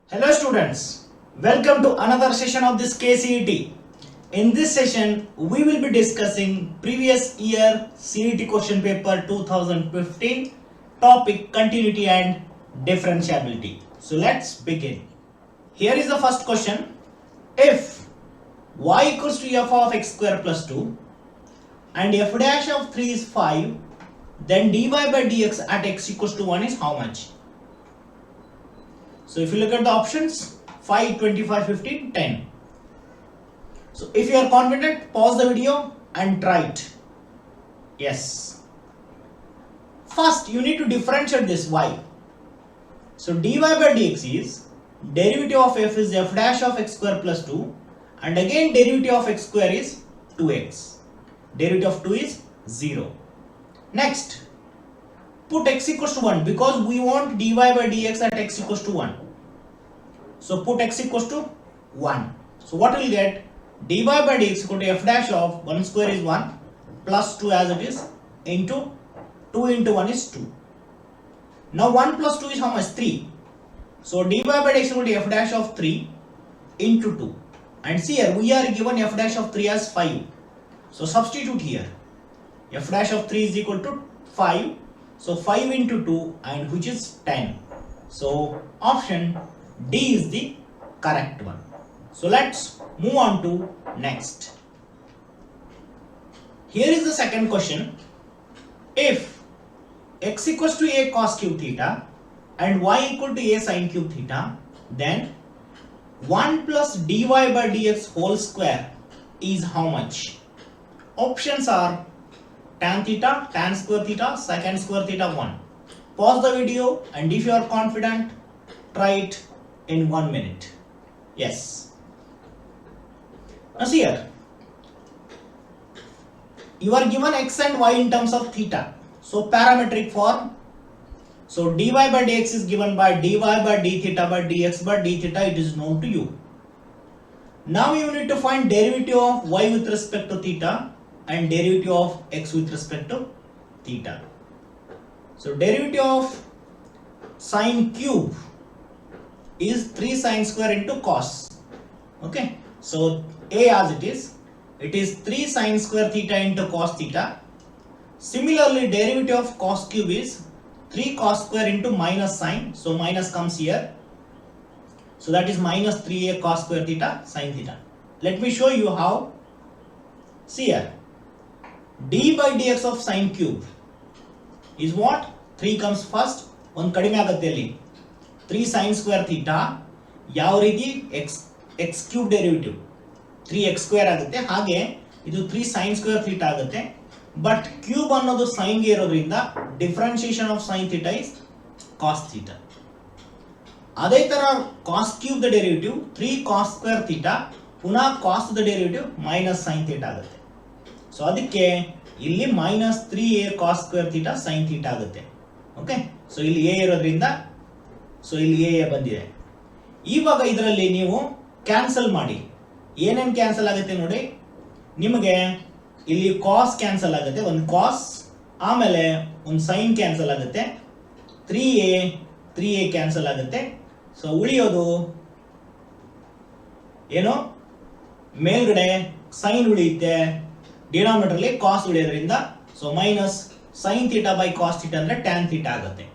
Hello students, welcome to another session of this KCET. In this session, we will be discussing previous year CET question paper 2015 topic continuity and differentiability. So let's begin. Here is the first question. If y equals to f of x square plus 2 and f dash of 3 is 5, then dy by dx at x equals to 1 is how much? So if you look at the options, 5, 25, 15, 10. So if you are confident, pause the video and try it. Yes. First, you need to differentiate this y. So dy by dx is derivative of f is f dash of x square plus 2 and again derivative of x square is 2x. Derivative of 2 is 0. Next, put x equals to 1 because we want dy by dx at x equals to 1. So put x equals to 1. So what we'll get? Dy by dx equal to f dash of 1 square is 1 plus 2 as it is into 2 into 1 is 2. Now 1 plus 2 is how much? 3. So dy by dx equal to f dash of 3 into 2. And see here we are given f dash of 3 as 5. So substitute here. F dash of 3 is equal to 5. So 5 into 2 and which is 10. So option D is the correct one. So let's move on to next. Here is the second question. If x equals to a cos cube theta and y equal to a sin cube theta, then 1 plus dy by dx whole square is how much? Options are tan theta, tan square theta, secant square theta 1. Pause the video and if you are confident, try it in 1 minute. Yes. Now see here. You are given x and y in terms of theta. So parametric form. So dy by dx is given by dy by d theta by dx by d theta. It is known to you. Now you need to find derivative of y with respect to theta and derivative of x with respect to theta. So derivative of sine cube is 3 sine square into cos. Okay. So a as it is 3 sine square theta into cos theta. Similarly, derivative of cos cube is 3 cos square into minus sine. So minus comes here. So that is minus 3a cos square theta sine theta. Let me show you how. See here. D by dx of sine cube is what? 3 comes first. ಒಂದು ಕಡಿಮೆ ಆಗುತ್ತೆ ಅಲ್ಲಿ 3 sin square theta ಯಾವ ರೀತಿ x cube derivative 3x square ಆಗುತ್ತೆ ಹಾಗೆ ಇದು 3 sin square theta ಆಗುತ್ತೆ ಬಟ್ ಕ್ಯೂಬ್ ಅನ್ನೋದು sin ಗೆ ಇರೋದ್ರಿಂದ differentiation of sin theta is cos theta. ಅದೇ ತರ cos cube the derivative 3 cos square theta ಪುನಃ cos the derivative minus sin theta ಆಗುತ್ತೆ. ಸೊ ಅದಕ್ಕೆ ಇಲ್ಲಿ minus 3a cos square theta sin theta ಆಗುತ್ತೆ. ಓಕೆ ಸೊ ಇಲ್ಲಿ a ಇರೋದ್ರಿಂದ so ಇಲ್ಲಿ a ಬಂದಿದೆ. ಇವಾಗ ಇದರಲ್ಲಿ ನೀವು ಕ್ಯಾನ್ಸಲ್ ಮಾಡಿ. ಏನೇನು ಕ್ಯಾನ್ಸಲ್ ಆಗುತ್ತೆ ನೋಡಿ. ನಿಮಗೆ ಇಲ್ಲಿ cos ಕ್ಯಾನ್ಸಲ್ ಆಗುತ್ತೆ, ಒಂದು cos ಆಮೇಲೆ ಒಂದು sin ಕ್ಯಾನ್ಸಲ್ ಆಗುತ್ತೆ, 3a ಕ್ಯಾನ್ಸಲ್ ಆಗುತ್ತೆ. ಸೊ ಉಳಿಯೋದು ಏನು ಮೇಲ್ಗಡೆ sin ಉಳಿಯುತ್ತೆ, ಡಿನಾಮಿನೇಟರ್ ಅಲ್ಲಿ cos ಉಳಿಯೋದ್ರಿಂದ so minus sin theta by cos theta ಅಂದ್ರೆ tan theta ಆಗುತ್ತೆ.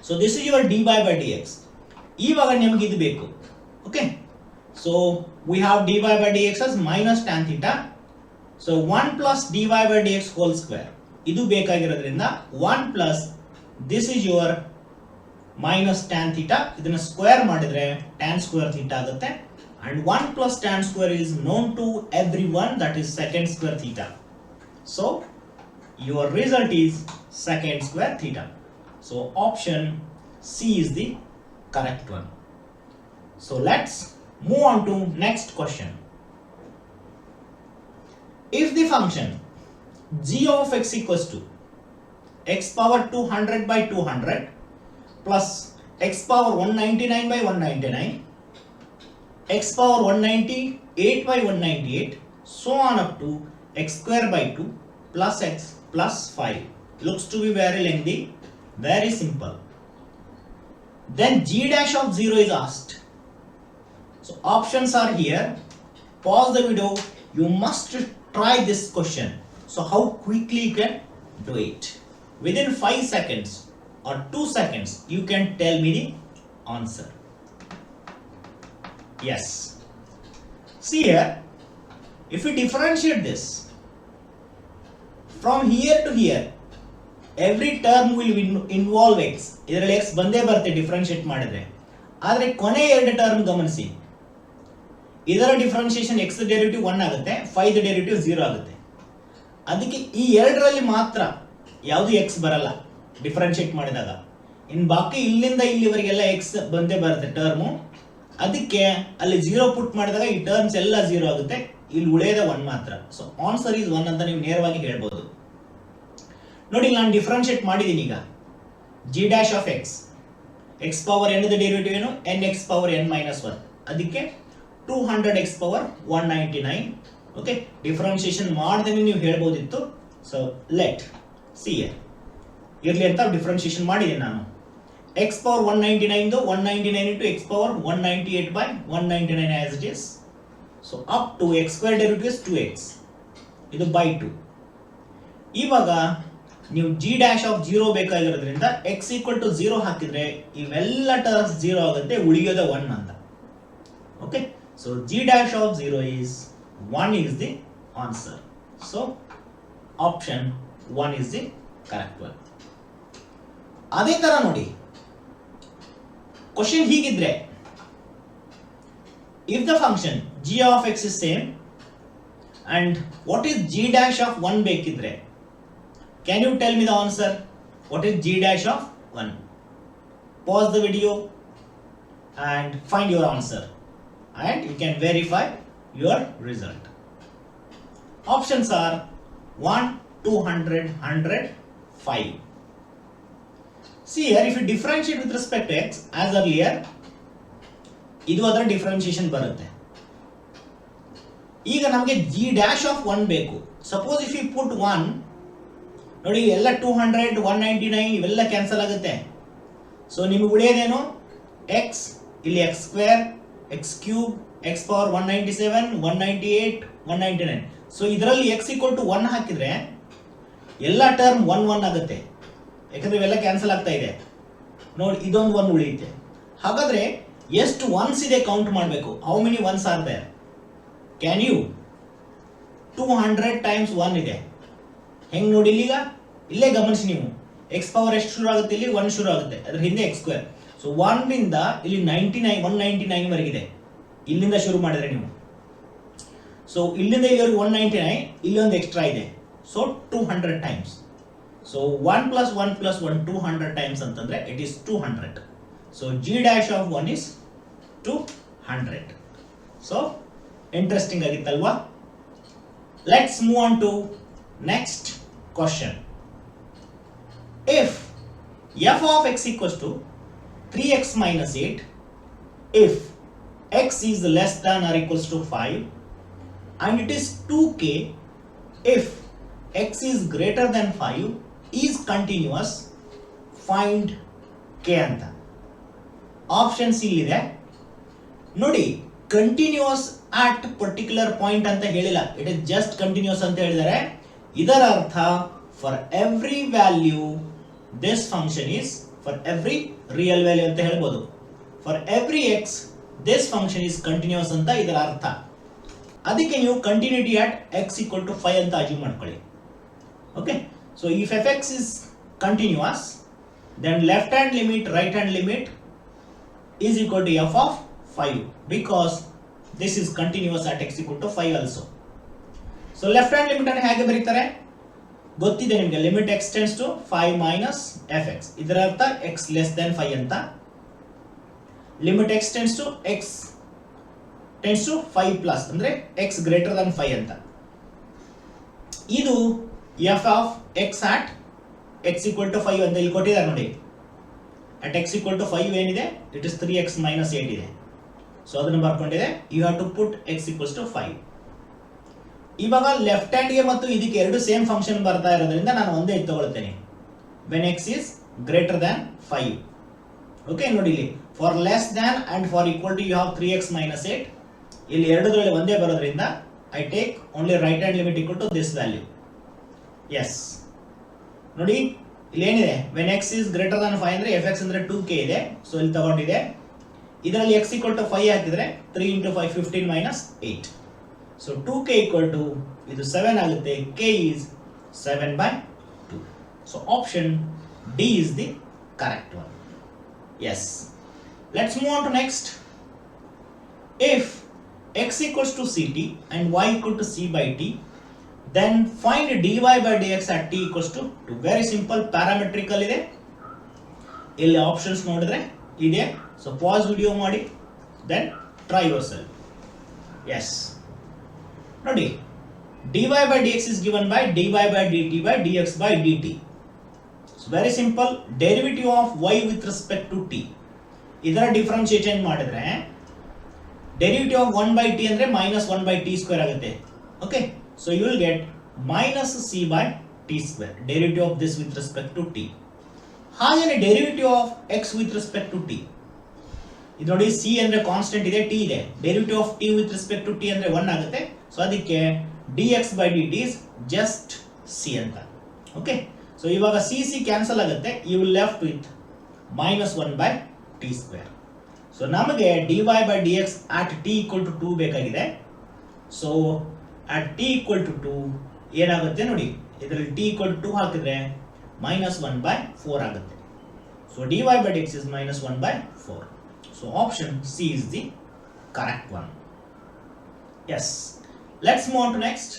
So this is your dy by dx. ಇವಾಗ ನಿಮಗೆ ಇದು ಬೇಕು. Okay so we have dy by dx as minus tan theta. So 1 plus dy by dx whole square ಇದು ಬೇಕಾಗಿರೋದ್ರಿಂದ 1 plus this is your minus tan theta. ಇದನ್ನ square ಮಾಡಿದ್ರೆ tan square theta ಆಗುತ್ತೆ and 1 plus tan square is known to everyone, that is secant square theta. So your result is secant square theta. So option C is the correct one. So let's move on to next question. If the function g of x equals to x power 200 by 200 plus x power 199 by 199, x power 198 by 198, so on up to x square by 2 plus x plus 5 looks to be very lengthy. Very simple. then g dash of 0 is asked. So options are here. Pause the video. You must try this question. So how quickly you can do it? Within 5 seconds or 2 seconds, you can tell me the answer. Yes. See here, if we differentiate this from here to here, every term will involve x. ಇದರಲ್ಲಿ x ಬಂದೇ ಬರುತ್ತೆ differentiate ಮಾಡಿದ್ರೆ. ಆದರೆ ಕೊನೆ ಎರಡು term ಗಮನಿಸಿ, ಇದರ differentiation x derivative 1 ಆಗುತ್ತೆ, 5 ಡೆರಿವೇಟಿವ್ 0 ಆಗುತ್ತೆ. ಅದಕ್ಕೆ ಈ ಎರಡರಲ್ಲಿ ಮಾತ್ರ ಯಾವುದು x ಬರಲ್ಲ ಡಿಫರೆನ್ಶಿಯೇಟ್ ಮಾಡಿದಾಗ. ಇನ್ನು ಬಾಕಿ ಇಲ್ಲಿಂದ ಇಲ್ಲಿವರೆಗೆಲ್ಲ x ಬಂದೇ ಬರುತ್ತೆ ಟರ್ಮು. ಅದಕ್ಕೆ ಅಲ್ಲಿ 0 ಪುಟ್ ಮಾಡಿದಾಗ ಈ ಟರ್ಮ್ಸ್ ಎಲ್ಲ 0 ಆಗುತ್ತೆ, ಇಲ್ಲಿ ಉಳಿಯೋದ 1 ಮಾತ್ರ. ಸೊ ಆನ್ಸರ್ ಈಸ್ 1 ಅಂತ ನೀವು ನೇರವಾಗಿ ಹೇಳ್ಬೋದು. ನೋಡಿ, ನಾನು ಡಿಫರೆನ್ಶಿಯೇಟ್ ಮಾಡಿದ್ದೀನಿ ಈಗ. g dash of x, x power n the derivative ಏನು, n x power n minus 1, ಅದಕ್ಕೆ 200x ಪವರ್ 199. ಓಕೆ, ಡಿಫರೆನ್ಶಿಯೇಷನ್ ಮಾಡ್ದೇನೆ ನೀವು ಹೇಳ್ಬೋದಿತ್ತು. ಸೊ ಲೆಟ್ ಸಿ ಇರ್ಲಿ ಅಂತ ಡಿಫರೆನ್ಶಿಯೇಷನ್ ಮಾಡಿದ್ದೀನಿ ನಾನು. x power 199 199 into x power 198 by 199 as it is. So up to x square derivative is 2x, ಇದು by 2. ಇವಾಗ ನೀವು g dash of 0 ಬೇಕಾಗಿರೋದ್ರಿಂದ x equal to 0 ಹಾಕಿದ್ರೆ ಇವೆಲ್ಲ ಟರ್ಮ್ಸ್ 0 ಆಗುತ್ತೆ, ಉಳಿಯೋದ 1 ಅಂತ. Okay, so g dash of 0 is 1 is the answer. So option 1 is the correct one. ಅದೇ ತರ ನೋಡಿ, question ಹೀಗಿದ್ರೆ, if the function g of x is same and what is g dash of 1 ಬೇಕಿದ್ರೆ, can you tell me the answer? What is g dash of 1? Pause the video and find your answer and you can verify your result. Options are 1, 200, 100, 5. See here, if you differentiate with respect to x as earlier, ಇದು ಅದರ differentiation ಬರುತ್ತೆ. ಈಗ ನಮಗೆ g dash of 1 ಬೇಕು. Suppose if you put 1, ನೋಡಿ ಎಲ್ಲ 200, 199 ಇವೆಲ್ಲ cancel ಆಗುತ್ತೆ. ಸೊ ನಿಮಗೆ ಉಳಿಯೋದೇನು, x, ಇಲ್ಲಿ x square, x cube, x power 197, 198, 199. So ಇದರಲ್ಲಿ x equal to 1 ಹಾಕಿದ್ರೆ ಎಲ್ಲ ಟರ್ಮ್ 1 1 ಆಗುತ್ತೆ, ಯಾಕಂದ್ರೆ ಇವೆಲ್ಲ ಕ್ಯಾನ್ಸಲ್ ಆಗ್ತಾ ಇದೆ. ನೋಡಿ, ಇದೊಂದು 1 ಉಳಿಯುತ್ತೆ. ಹಾಗಾದ್ರೆ ಎಷ್ಟು ಒನ್ಸ್ ಇದೆ ಕೌಂಟ್ ಮಾಡಬೇಕು. How many ones are there? Can you? 200 times 1 ಇದೆ. ಹೆಂಗ್ ನೋಡಿ, ಈಗ ಇಲ್ಲೇ ಗಮನಿಸಿ ನೀವು, ಎಕ್ಸ್ ಪವರ್ ಎಷ್ಟು ಶುರು ಆಗುತ್ತೆ, ಇಲ್ಲಿ 1 ಶುರು ಆಗುತ್ತೆ, ಅದ್ರ ಹಿಂದೆ ಎಕ್ಸ್ ಸ್ಕ್ವೇರ್. ಸೊ 1 ರಿಂದ ಇಲ್ಲಿ 199 ವರೆಗಿದೆ, ಇಲ್ಲಿಂದ ಶುರು ಮಾಡಿದ್ರೆ ನೀವು. ಸೊ ಇಲ್ಲಿಂದ ಇಲ್ಲಿವರೆಗೆ 199, ಇಲ್ಲಿ ಒಂದು ಎಕ್ಸ್ಟ್ರಾ ಇದೆ. So 200 times. So 1 plus 1 plus 1 200 times ಅಂತಂದ್ರೆ it is 200. So g dash of 1 is 200. So interesting ಆಗಿತ್ತಲ್ವಾ? Let's move on to next question. If f of x equals to 3x minus 8, if x is less than or equals to 5 and it is 2k, if x is greater than 5 is continuous, find k ಅಂತ. Options ಇಲ್ಲಿದೆ ನೋಡಿ. Continuous at particular point ಅಂತ ಹೇಳಿಲ್ಲ, it is just continuous ಅಂತ ಹೇಳಿದರೆ. ಇದರ ಅರ್ಥ for every value this function is, for every real value ಅಂತ ಹೇಳ್ಬೋದು. For every X this function is continuous ಅಂತ ಇದರ ಅರ್ಥ. ಅದಕ್ಕೆ ನೀವು continuity at X equal to 5 ಅಂತ ಅಜ್ಯೂಮ್ ಮಾಡ್ಕೊಳ್ಳಿ. Okay, so if F X is continuous, then left hand limit, right hand limit is equal to F of 5 because this is continuous at X equal to 5 also. So left hand limit ಅನ್ನು ಹೇಗೆ ಬರೀತಾರೆ ಗೊತ್ತಿದೆ ನಿಮಗೆ, limit X tends to 5 minus F X. ಇದರ ಅರ್ಥ X less than 5 ಅಂತ. Limit X tends to 5 plus ಅಂದ್ರೆ X greater than 5 ಅಂತ. ಇದು F of X at X equal to 5 ಅಂತ ಇಲ್ಲಿ ಕೊಟ್ಟಿದ್ದಾರೆ ನೋಡಿ. ಅಟ್ ಎಕ್ಸ್ ಈಕ್ವಲ್ ಟು 5 ಏನಿದೆ, ಇಟ್ ಇಸ್ 3x minus 8 ಇದೆ. ಸೊ ಅದನ್ನು ಬರ್ಕೊಂಡಿದೆ. You have to put X equals to 5. ಇವಾಗ ಲೆಫ್ಟ್ ಹ್ಯಾಂಡ್ಗೆ ಮತ್ತು ಇದಕ್ಕೆ ಎರಡು ಸೇಮ್ ಫಂಕ್ಷನ್ ಬರ್ತಾ ಇರೋದ್ರಿಂದ ನಾನು ಒಂದೇ ತಗೊಳ್ತೇನೆ. When X is greater than 5. Okay ನೋಡಿ ಇಲ್ಲಿ for less than and for equal to you have 3x minus 8. ಇಲ್ಲಿ ಎರಡರಲ್ಲಿ ಒಂದೇ ಬರೋದ್ರಿಂದ I take only right hand limit equal to this value. ಎಸ್ ನೋಡಿ ಇಲ್ಲಿ ಏನಿದೆ when x is greater than 5 ಅಂದ್ರೆ fx ಅಂದ್ರೆ 2k ಇದೆ. ಸೊ ಇಲ್ಲಿ ತಗೊಂಡಿದೆ. ಇದರಲ್ಲಿ x equal to 5 ಹಾಕಿದ್ರೆ 3 into 5 15 minus 8. So 2k equal to ಇದು 7 ಆಗುತ್ತೆ. k is 7/2. So option D is the correct one. Yes. Let's move on to next. If x equals to ct and y equal to c by t, then find dy by dx at t equals to 2. Very simple, parametrical ಇದೆ. ಇಲ್ಲಿ options ನೋಡಿದ್ರೆ ಇದೆ. So pass video ಮಾಡಿ then try yourself. Yes. ನೋಡಿ dy by dx is given by dy by dt by dx by dt. So very simple, derivative of y with respect to t. ಇದರ differentiation ಮಾಡಿದ್ರೆ derivative of 1 by t ಅಂದ್ರೆ minus 1 by t square ಆಗುತ್ತೆ. Okay, so you will get minus c by t square, derivative of this with respect to t. ಹಾಗೇನೆ derivative of x with respect to t. ಇದು ನೋಡಿ c ಅಂದ್ರೆ constant ಇದೆ, t ಇದೆ. derivative of t with respect to t ಅಂದ್ರೆ 1 ಆಗುತ್ತೆ. So ಅದಕ್ಕೆ dx by dt is just c ಅಂತ. ಓಕೆ, ಸೊ ಇವಾಗ c ಕ್ಯಾನ್ಸಲ್ ಆಗುತ್ತೆ. you will left with minus 1 by t square. So ನಮಗೆ dy by dx at t equal to 2 ಬೇಕಾಗಿದೆ. So at t equal to 2 ಏನಾಗುತ್ತೆ ನೋಡಿ, ಇದರಲ್ಲಿ t equal to 2 ಹಾಕಿದ್ರೆ minus 1 by 4 ಆಗುತ್ತೆ. So dy by dx is minus 1 by 4. So option C is the correct one. Yes. Let's move on to next.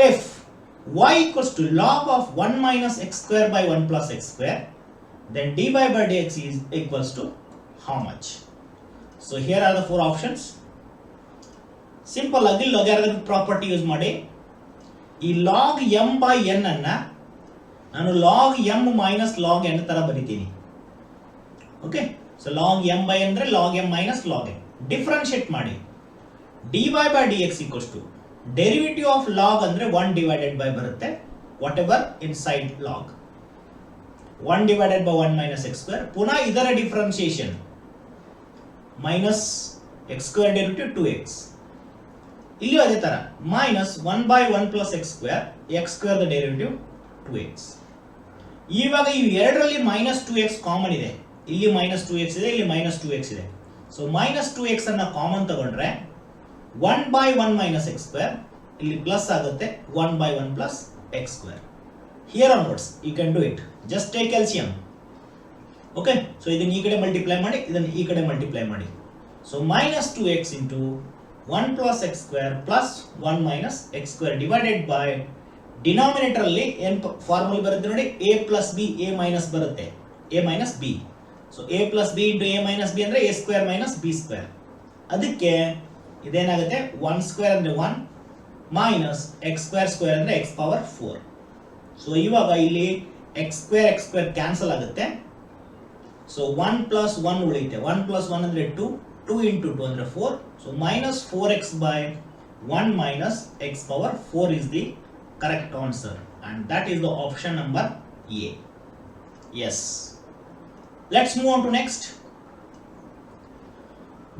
If y equals to log of 1 minus x square by 1 plus x square, then dy by dx is equals to how much? So here are the four options. Simple agi logarithmic property use ಮಾಡಿ ಈ log m by n ಅನ್ನ ನಾನು log m minus log n ತರ ಬರಿತೀನಿ. Okay, so log m by n ಅಂದ್ರೆ log m minus log n. Differentiate ಮಾಡಿ dy by dx equals to derivative of log ಅಂದ್ರೆ 1 divided by ಬರುತ್ತೆ, whatever inside log. 1 divided by 1 minus x square. ಪುನಃ ಇದರ differentiation minus x square derivative 2x. ಇಲ್ಲಿ ಅದೇ ತರ minus 1 by 1 plus x square, x square the derivative 2x. ಇವಾಗ ಈ ಎರಡರಲ್ಲಿ minus 2x ಕಾಮನ್ ಇದೆ. ಇಲ್ಲಿ minus 2x ಇದೆ, ಇಲ್ಲಿ minus 2x ಇದೆ. ಸೊ minus 2x ಅನ್ನ ಕಾಮನ್ ತಗೊಂಡ್ರೆ 1 by 1 minus x square, ಇಲ್ಲಿ ಪ್ಲಸ್ ಆಗುತ್ತೆ 1 by 1 plus x square. Here onwards you can do it. Just take LCM. Okay, so ಇದನ್ನ ಈ ಕಡೆ ಮಲ್ಟಿಪ್ಲೈ ಮಾಡಿ, ಇದನ್ನ ಈ ಕಡೆ ಮಲ್ಟಿಪ್ಲೈ ಮಾಡಿ. So minus 2x into 1 plus x square plus 1 minus x square divided by denominator ಅಲ್ಲಿ ಏನ್ ಫಾರ್ಮುಲಾ ಬರುತ್ತೆ ನೋಡಿ, a plus b a minus ಬರುತ್ತೆ, a minus b. So a plus b into a minus b ಅಂದ್ರೆ a square minus b square. ಅದಕ್ಕೆ ಇದೇನಾಗುತ್ತೆ 1 square ಅಂದ್ರೆ 1 minus x square square ಅಂದ್ರೆ x power 4. So ಇವಾಗ ಇಲ್ಲಿ x square ಕ್ಯಾನ್ಸಲ್ ಆಗುತ್ತೆ. So 1 plus 1 ಉಳಿಯುತ್ತೆ. 1 plus 1 ಅಂದ್ರೆ 2, 2 into 2 ಅಂದ್ರೆ 4. So minus 4x by 1 minus x power 4 is the correct answer, and that is the option number A. Yes. Let's move on to next.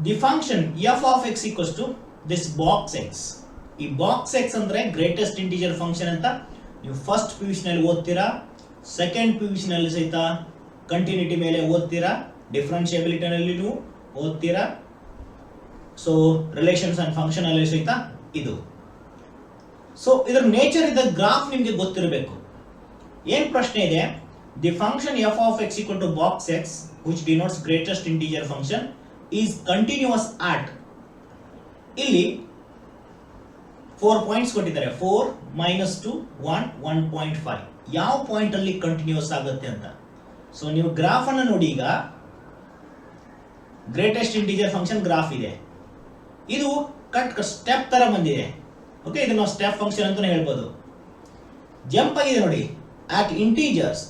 The function f of x equals to this box x. ಈ box x ಅಂದ್ರೆ greatest integer function ಅಂತ ನೀವು first PUC ನಲ್ಲಿ ಓದ್ತೀರಾ, second PUC ನಲ್ಲಿ ಸಹಿತ continuity ಮೇಲೆ ಓದ್ತೀರಾ, ಡಿಫರೆನ್ಷಿಯಬಿಲಿಟಿ ನಲ್ಲಿ ಓದ್ತೀರಾ. ಸೊ ರಿಲೇಷನ್ಸ್ ಅಂಡ್ ಫಂಕ್ಷನ್ ಅಲ್ಲಿ ಸಹಿತ ಇದು. ಸೊ ಇದರ ನೇಚರ್ ಇದ್ದ ಗ್ರಾಫ್ ನಿಮಗೆ ಗೊತ್ತಿರಬೇಕು. ಏನ್ ಪ್ರಶ್ನೆ ಇದೆ, the function f of x equal to box x which denotes greatest integer function is continuous at, ಇಲ್ಲಿ 4 ಪಾಯಿಂಟ್ಸ್ ಕೊಟ್ಟಿದ್ದಾರೆ, 4 -2 1 1.5. ಯಾವ ಪಾಯಿಂಟ್ ಅಲ್ಲಿ ಕಂಟಿನ್ಯೂಸ್ ಆಗುತ್ತೆ ಅಂತ. ಸೊ ನೀವು ಗ್ರಾಫ್ ಅನ್ನು ನೋಡಿ, ಈಗ ಗ್ರೇಟೆಸ್ಟ್ ಇಂಟಿಜರ್ ಫಂಕ್ಷನ್ ಗ್ರಾಫ್ ಇದೆ, ಇದು ಕಟ್ ಸ್ಟೆಪ್ ತರ ಬಂದಿದೆ. ಓಕೆ, ಇದು ನಾವು ಸ್ಟೆಪ್ ಫಂಕ್ಷನ್ ಅಂತಾನೆ ಹೇಳ್ಬೋದು. ಜಂಪ್ ಆಗಿದೆ ನೋಡಿ ಅಟ್ ಇಂಟೀಜರ್ಸ್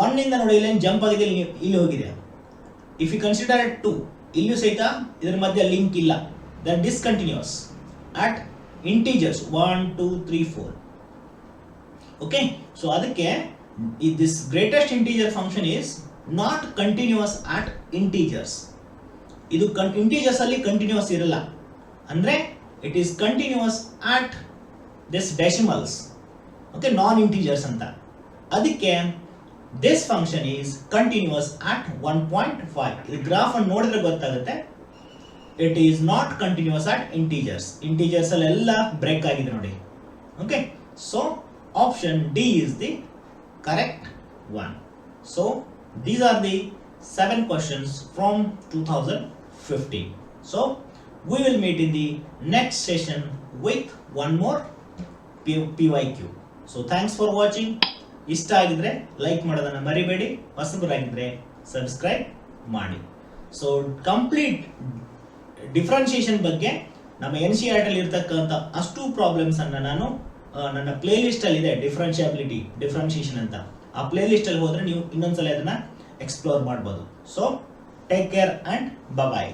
1 ಇಂದ ನೋಡಿ ಇಲ್ಲಿ ಜಂಪ್ ಆಗಿದೆ, ಇಲ್ಲಿ ಹೋಗಿದೆ. ಇಫ್ ಯು ಕನ್ಸಿಡರ್ 2, ಇಲ್ಲೂ ಸಹಿತ ಇದರ ಮಧ್ಯೆ ಲಿಂಕ್ ಇಲ್ಲ, that discontinuous at integers 1 2 3 4. Okay, so ಅದಕ್ಕೆ this greatest integer function is not continuous at integers. ಇದು ಇಂಟೀಜರ್ಸ್ ಅಲ್ಲಿ ಕಂಟಿನ್ಯೂಸ್ ಇರಲ್ಲ, ಅಂದ್ರೆ it is continuous at this decimals, okay, non integers ಅಂತ. ಅದಕ್ಕೆ this function is continuous at 1.5. ಈ graph ಅನ್ನು ನೋಡಿದ್ರೆ ಗೊತ್ತಾಗುತ್ತೆ it is not continuous at integers. Integers ಅಲ್ಲಿ ಎಲ್ಲ ಬ್ರೇಕ್ ಆಗಿದೆ ನೋಡಿ. Okay, so option D is the correct one. So these are the 7 questions from 2015. So we will meet in the next session with one more PYQ. So thanks for watching. ಇಷ್ಟ ಆಗಿದ್ರೆ like ಮಾಡೋದನ್ನ ಮರಿಬೇಡಿ, ಹೊಸಬರಾಗಿದ್ರೆ subscribe ಮಾಡಿ. So complete differentiation ಬಗ್ಗೆ ನಮ್ಮ NCERT ಅಲ್ಲಿ ಇರತಕ್ಕಂತ ಅಷ್ಟು ಪ್ರಾಬ್ಲಮ್ಸ್ ಅನ್ನ ನಾನು ನನ್ನ ಪ್ಲೇ ಲಿಸ್ಟ್ ಅಲ್ಲಿ ಇದೆ, ಡಿಫ್ರೆನ್ಶಿಯೇಷನ್ ಅಂತ. ಆ ಪ್ಲೇ ಲಿಸ್ಟ್ ಅಲ್ಲಿ ಹೋದ್ರೆ ನೀವು ಇನ್ನೊಂದ್ಸಲ ಅದನ್ನ ಎಕ್ಸ್ಪ್ಲೋರ್ ಮಾಡಬಹುದು. So take care and bye.